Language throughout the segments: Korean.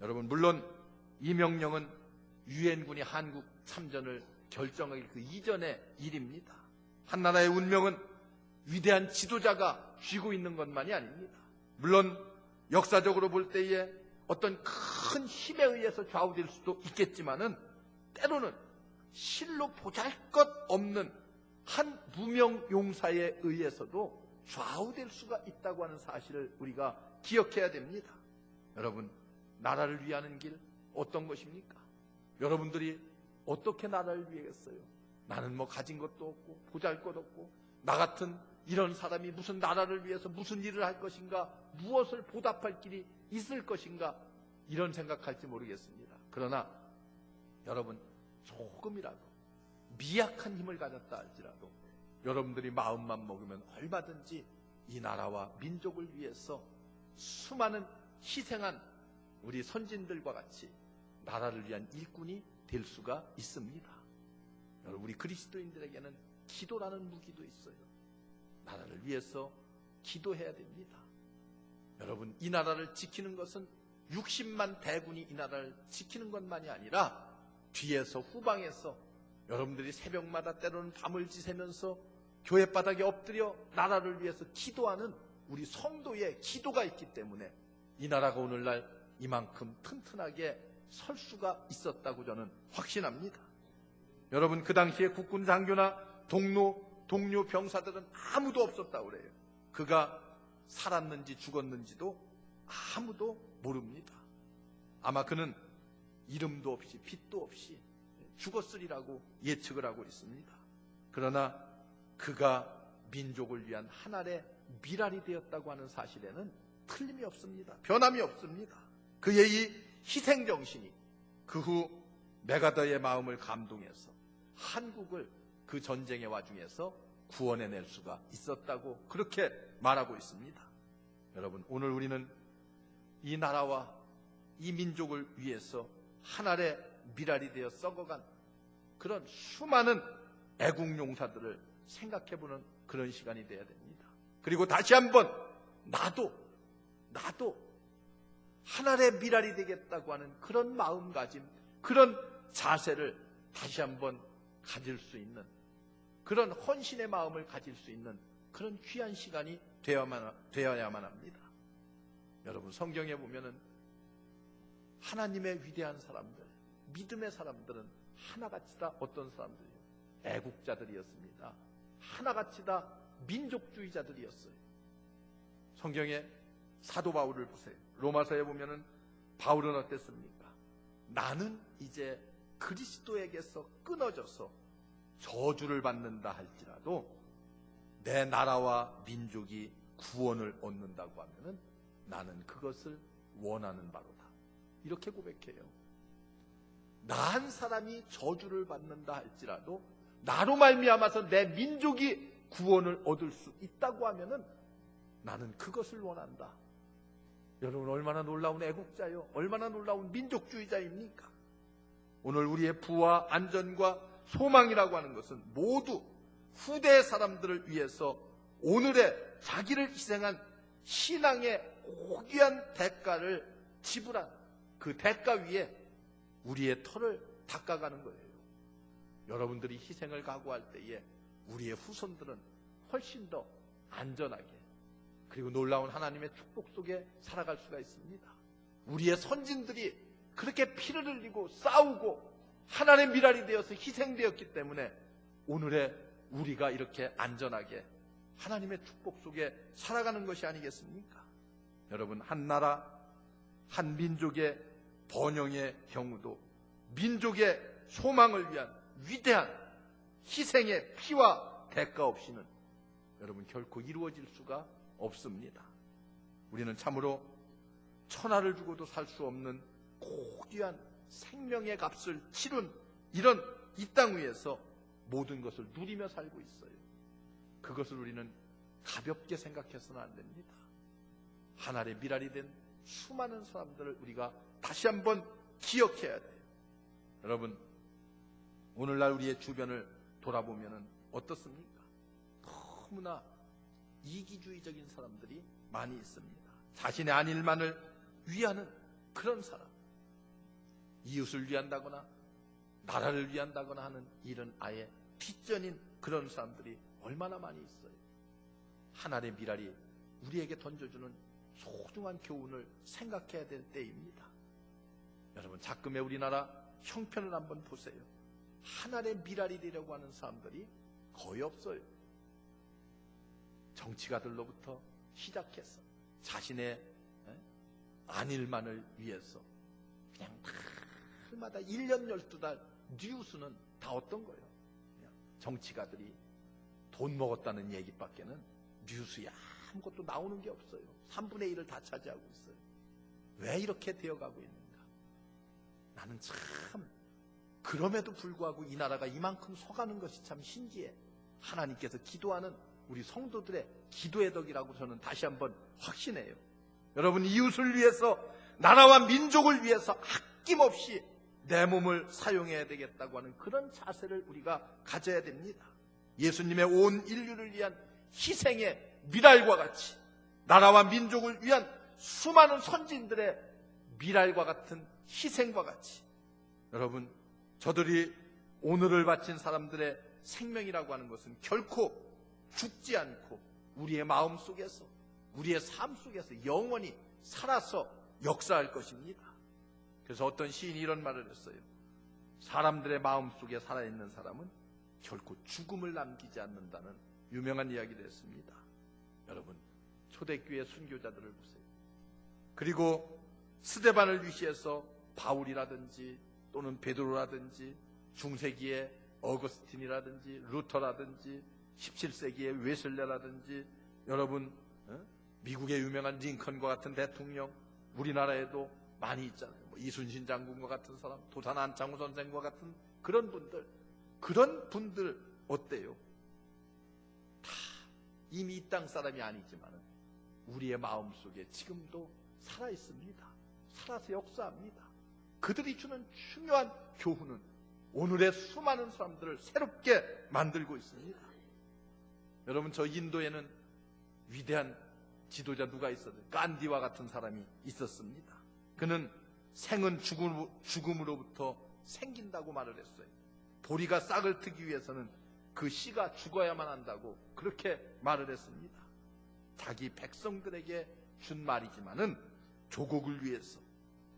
여러분, 물론 이 명령은 유엔군이 한국 참전을 결정하기 그 이전의 일입니다. 한나라의 운명은 위대한 지도자가 쥐고 있는 것만이 아닙니다. 물론 역사적으로 볼 때에 어떤 큰 힘에 의해서 좌우될 수도 있겠지만은 때로는 실로 보잘것없는 한 무명 용사에 의해서도 좌우될 수가 있다고 하는 사실을 우리가 기억해야 됩니다. 여러분, 나라를 위하는 길 어떤 것입니까? 여러분들이 어떻게 나라를 위하겠어요? 나는 뭐 가진 것도 없고 보잘것없고 나 같은 이런 사람이 무슨 나라를 위해서 무슨 일을 할 것인가, 무엇을 보답할 길이 있을 것인가, 이런 생각할지 모르겠습니다. 그러나 여러분, 조금이라도 미약한 힘을 가졌다 할지라도 여러분들이 마음만 먹으면 얼마든지 이 나라와 민족을 위해서 수많은 희생한 우리 선진들과 같이 나라를 위한 일꾼이 될 수가 있습니다. 여러분, 우리 그리스도인들에게는 기도라는 무기도 있어요. 나라를 위해서 기도해야 됩니다. 여러분, 이 나라를 지키는 것은 60만 대군이 이 나라를 지키는 것만이 아니라 뒤에서 후방에서 여러분들이 새벽마다 때로는 밤을 지새면서 교회 바닥에 엎드려 나라를 위해서 기도하는 우리 성도의 기도가 있기 때문에 이 나라가 오늘날 이만큼 튼튼하게 설 수가 있었다고 저는 확신합니다. 여러분, 그 당시에 국군 장교나 동료 병사들은 아무도 없었다고 그래요. 그가 살았는지 죽었는지도 아무도 모릅니다. 아마 그는 이름도 없이 빛도 없이 죽었으리라고 예측을 하고 있습니다. 그러나 그가 민족을 위한 하나의 미랄이 되었다고 하는 사실에는 틀림이 없습니다. 변함이 없습니다. 그의 이 희생정신이 그 후 메가더의 마음을 감동해서 한국을 그 전쟁의 와중에서 구원해낼 수가 있었다고 그렇게 말하고 있습니다. 여러분, 오늘 우리는 이 나라와 이 민족을 위해서 하나의 미랄이 되어 썩어간 그런 수많은 애국용사들을 생각해보는 그런 시간이 되어야 됩니다. 그리고 다시 한번 나도 하나의 미랄이 되겠다고 하는 그런 마음가짐, 그런 자세를 다시 한번 가질 수 있는, 그런 헌신의 마음을 가질 수 있는 그런 귀한 시간이 되어야만 합니다. 여러분, 성경에 보면은 하나님의 위대한 사람들, 믿음의 사람들은 하나같이 다 어떤 사람들이요? 애국자들이었습니다. 하나같이 다 민족주의자들이었어요. 성경에 사도 바울을 보세요. 로마서에 보면은 바울은 어땠습니까? 나는 이제 그리스도에게서 끊어져서 저주를 받는다 할지라도 내 나라와 민족이 구원을 얻는다고 하면은 나는 그것을 원하는 바로다. 이렇게 고백해요. 나 한 사람이 저주를 받는다 할지라도 나로 말미암아서 내 민족이 구원을 얻을 수 있다고 하면은 나는 그것을 원한다. 여러분, 얼마나 놀라운 애국자요, 얼마나 놀라운 민족주의자입니까? 오늘 우리의 부와 안전과 소망이라고 하는 것은 모두 후대의 사람들을 위해서 오늘의 자기를 희생한 신앙의 고귀한 대가를 지불한 그 대가 위에 우리의 털을 닦아가는 거예요. 여러분들이 희생을 각오할 때에 우리의 후손들은 훨씬 더 안전하게, 그리고 놀라운 하나님의 축복 속에 살아갈 수가 있습니다. 우리의 선진들이 그렇게 피를 흘리고 싸우고 하나님의 미랄이 되어서 희생되었기 때문에 오늘의 우리가 이렇게 안전하게 하나님의 축복 속에 살아가는 것이 아니겠습니까? 여러분, 한 나라, 한 민족의 번영의 경우도 민족의 소망을 위한 위대한 희생의 피와 대가 없이는 여러분 결코 이루어질 수가 없습니다. 우리는 참으로 천하를 주고도 살 수 없는 고귀한 생명의 값을 치른 이런 이 땅 위에서 모든 것을 누리며 살고 있어요. 그것을 우리는 가볍게 생각해서는 안 됩니다. 하나의 미랄이 된 수많은 사람들을 우리가 다시 한번 기억해야 돼요. 여러분, 오늘날 우리의 주변을 돌아보면 어떻습니까? 너무나 이기주의적인 사람들이 많이 있습니다. 자신의 안일만을 위하는 그런 사람, 이웃을 위한다거나 나라를 위한다거나 하는 일은 아예 뒷전인 그런 사람들이 얼마나 많이 있어요. 하나님의 미랄이 우리에게 던져주는 소중한 교훈을 생각해야 될 때입니다. 여러분, 작금의 우리나라 형편을 한번 보세요. 하나님의 미랄이 되려고 하는 사람들이 거의 없어요. 정치가들로부터 시작해서 자신의 안일만을 위해서 그냥 날마다 1년 12달 뉴스는 다 어떤 거예요? 그냥 정치가들이 돈 먹었다는 얘기밖에는 뉴스에 아무것도 나오는 게 없어요. 3분의 1을 다 차지하고 있어요. 왜 이렇게 되어가고 있는가? 나는 참 그럼에도 불구하고 이 나라가 이만큼 서가는 것이 참 신기해. 하나님께서 기도하는 우리 성도들의 기도의 덕이라고 저는 다시 한번 확신해요. 여러분, 이웃을 위해서, 나라와 민족을 위해서 아낌없이 내 몸을 사용해야 되겠다고 하는 그런 자세를 우리가 가져야 됩니다. 예수님의 온 인류를 위한 희생의 미랄과 같이 나라와 민족을 위한 수많은 선진들의 미랄과 같은 희생과 같이, 여러분, 저들이 오늘을 바친 사람들의 생명이라고 하는 것은 결코 죽지 않고 우리의 마음 속에서, 우리의 삶 속에서 영원히 살아서 역사할 것입니다. 그래서 어떤 시인이 이런 말을 했어요. 사람들의 마음 속에 살아있는 사람은 결코 죽음을 남기지 않는다는 유명한 이야기를 했습니다. 여러분, 초대교회 순교자들을 보세요. 그리고 스데반을 위시해서 바울이라든지 또는 베드로라든지 중세기의 어거스틴이라든지 루터라든지 17세기의 웨슬레라든지, 여러분, 미국의 유명한 링컨과 같은 대통령, 우리나라에도 많이 있잖아요. 이순신 장군과 같은 사람, 도산 안창호 선생과 같은 그런 분들 어때요? 다 이미 이 땅 사람이 아니지만 우리의 마음 속에 지금도 살아 있습니다. 살아서 역사합니다. 그들이 주는 중요한 교훈은 오늘의 수많은 사람들을 새롭게 만들고 있습니다. 여러분, 저 인도에는 위대한 지도자 누가 있었어요? 간디와 같은 사람이 있었습니다. 그는 생은 죽음으로부터 생긴다고 말을 했어요. 보리가 싹을 트기 위해서는 그 씨가 죽어야만 한다고 그렇게 말을 했습니다. 자기 백성들에게 준 말이지만은 조국을 위해서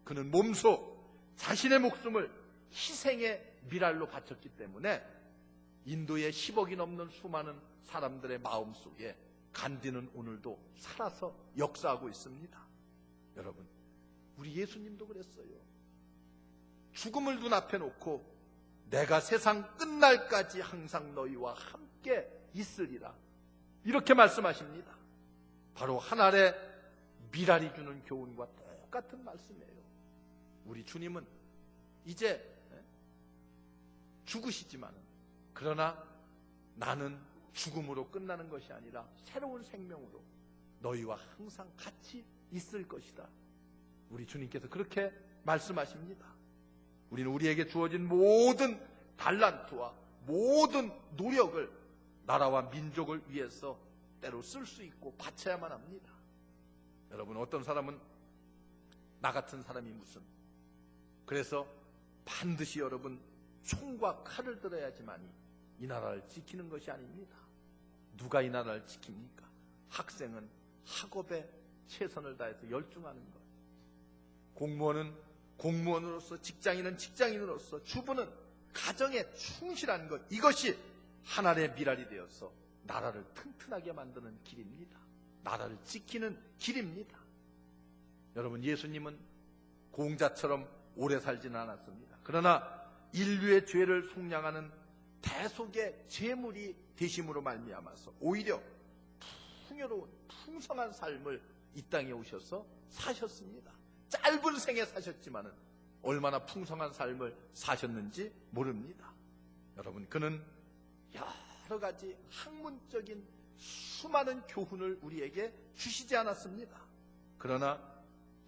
그는 몸소 자신의 목숨을 희생의 미랄로 바쳤기 때문에 인도의 10억이 넘는 수많은 사람들의 마음 속에 간디는 오늘도 살아서 역사하고 있습니다. 여러분, 우리 예수님도 그랬어요. 죽음을 눈앞에 놓고 내가 세상 끝날까지 항상 너희와 함께 있으리라, 이렇게 말씀하십니다. 바로 하늘의 미랄이 주는 교훈과 똑같은 말씀이에요. 우리 주님은 이제 죽으시지만, 그러나 나는 죽음으로 끝나는 것이 아니라 새로운 생명으로 너희와 항상 같이 있을 것이다, 우리 주님께서 그렇게 말씀하십니다. 우리는 우리에게 주어진 모든 달란트와 모든 노력을 나라와 민족을 위해서 때로 쓸 수 있고 바쳐야만 합니다. 여러분, 어떤 사람은 나 같은 사람이 무슨, 그래서 반드시 여러분 총과 칼을 들어야지만이 이 나라를 지키는 것이 아닙니다. 누가 이 나라를 지킵니까? 학생은 학업에 최선을 다해서 열중하는 것, 공무원은 공무원으로서, 직장인은 직장인으로서, 주부는 가정에 충실한 것, 이것이 하나님의 미랄이 되어서 나라를 튼튼하게 만드는 길입니다. 나라를 지키는 길입니다. 여러분, 예수님은 공자처럼 오래 살지는 않았습니다. 그러나 인류의 죄를 속량하는 대속의 제물이 되심으로 말미암아서 오히려 풍요로운 풍성한 삶을 이 땅에 오셔서 사셨습니다. 짧은 생에 사셨지만은 얼마나 풍성한 삶을 사셨는지 모릅니다. 여러분, 그는 여러 가지 학문적인 수많은 교훈을 우리에게 주시지 않았습니다. 그러나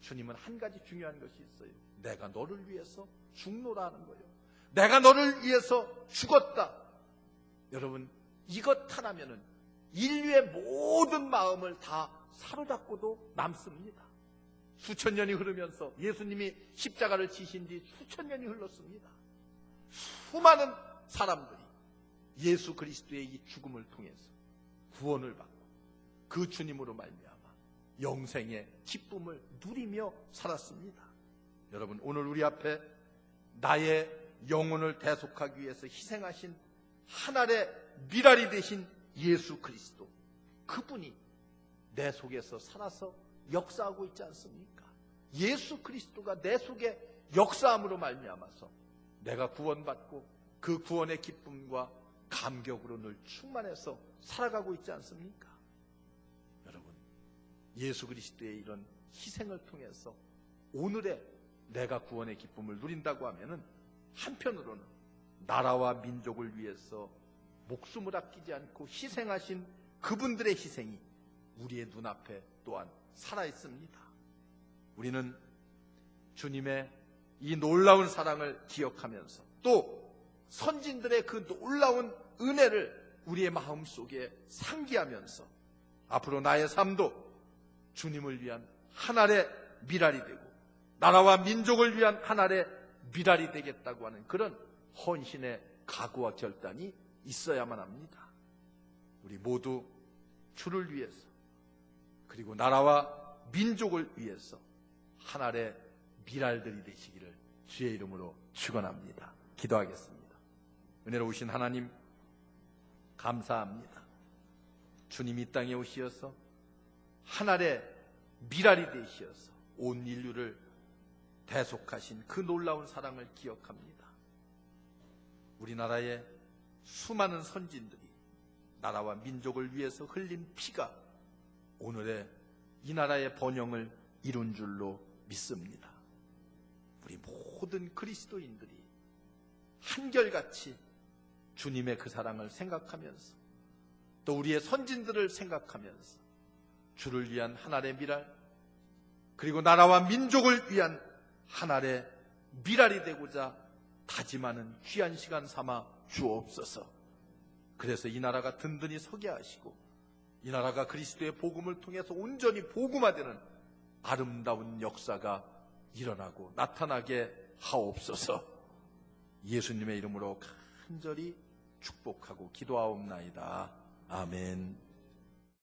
주님은 한 가지 중요한 것이 있어요. 내가 너를 위해서 죽노라 하는 거예요. 내가 너를 위해서 죽었다. 여러분, 이것 하나면은 인류의 모든 마음을 다 사로잡고도 남습니다. 수천 년이 흐르면서 예수님이 십자가를 지신 뒤 수천 년이 흘렀습니다. 수많은 사람들이 예수 그리스도의 이 죽음을 통해서 구원을 받고 그 주님으로 말미암아 영생의 기쁨을 누리며 살았습니다. 여러분, 오늘 우리 앞에 나의 영혼을 대속하기 위해서 희생하신 하늘의 미랄이 되신 예수 그리스도, 그분이 내 속에서 살아서 역사하고 있지 않습니까? 예수 그리스도가 내 속에 역사함으로 말미암아서 내가 구원받고 그 구원의 기쁨과 감격으로 늘 충만해서 살아가고 있지 않습니까? 여러분, 예수 그리스도의 이런 희생을 통해서 오늘의 내가 구원의 기쁨을 누린다고 하면은 한편으로는 나라와 민족을 위해서 목숨을 아끼지 않고 희생하신 그분들의 희생이 우리의 눈앞에 또한 살아있습니다. 우리는 주님의 이 놀라운 사랑을 기억하면서 또 선진들의 그 놀라운 은혜를 우리의 마음속에 상기하면서 앞으로 나의 삶도 주님을 위한 하늘의 미랄이 되고 나라와 민족을 위한 하늘의 미랄이 되겠다고 하는 그런 헌신의 각오와 결단이 있어야만 합니다. 우리 모두 주를 위해서 그리고 나라와 민족을 위해서 하늘의 미랄들이 되시기를 주의 이름으로 축원합니다. 기도하겠습니다. 은혜로우신 하나님, 감사합니다. 주님 이 땅에 오시어서 하늘의 미랄이 되시어서 온 인류를 대속하신 그 놀라운 사랑을 기억합니다. 우리나라의 수많은 선진들이 나라와 민족을 위해서 흘린 피가 오늘의 이 나라의 번영을 이룬 줄로 믿습니다. 우리 모든 그리스도인들이 한결같이 주님의 그 사랑을 생각하면서 또 우리의 선진들을 생각하면서 주를 위한 하늘의 미랄 그리고 나라와 민족을 위한 하늘의 미랄이 되고자 다짐하는 귀한 시간 삼아 주옵소서. 그래서 이 나라가 든든히 서게 하시고 이 나라가 그리스도의 복음을 통해서 온전히 복음화되는 아름다운 역사가 일어나고 나타나게 하옵소서. 예수님의 이름으로 간절히 축복하고 기도하옵나이다. 아멘.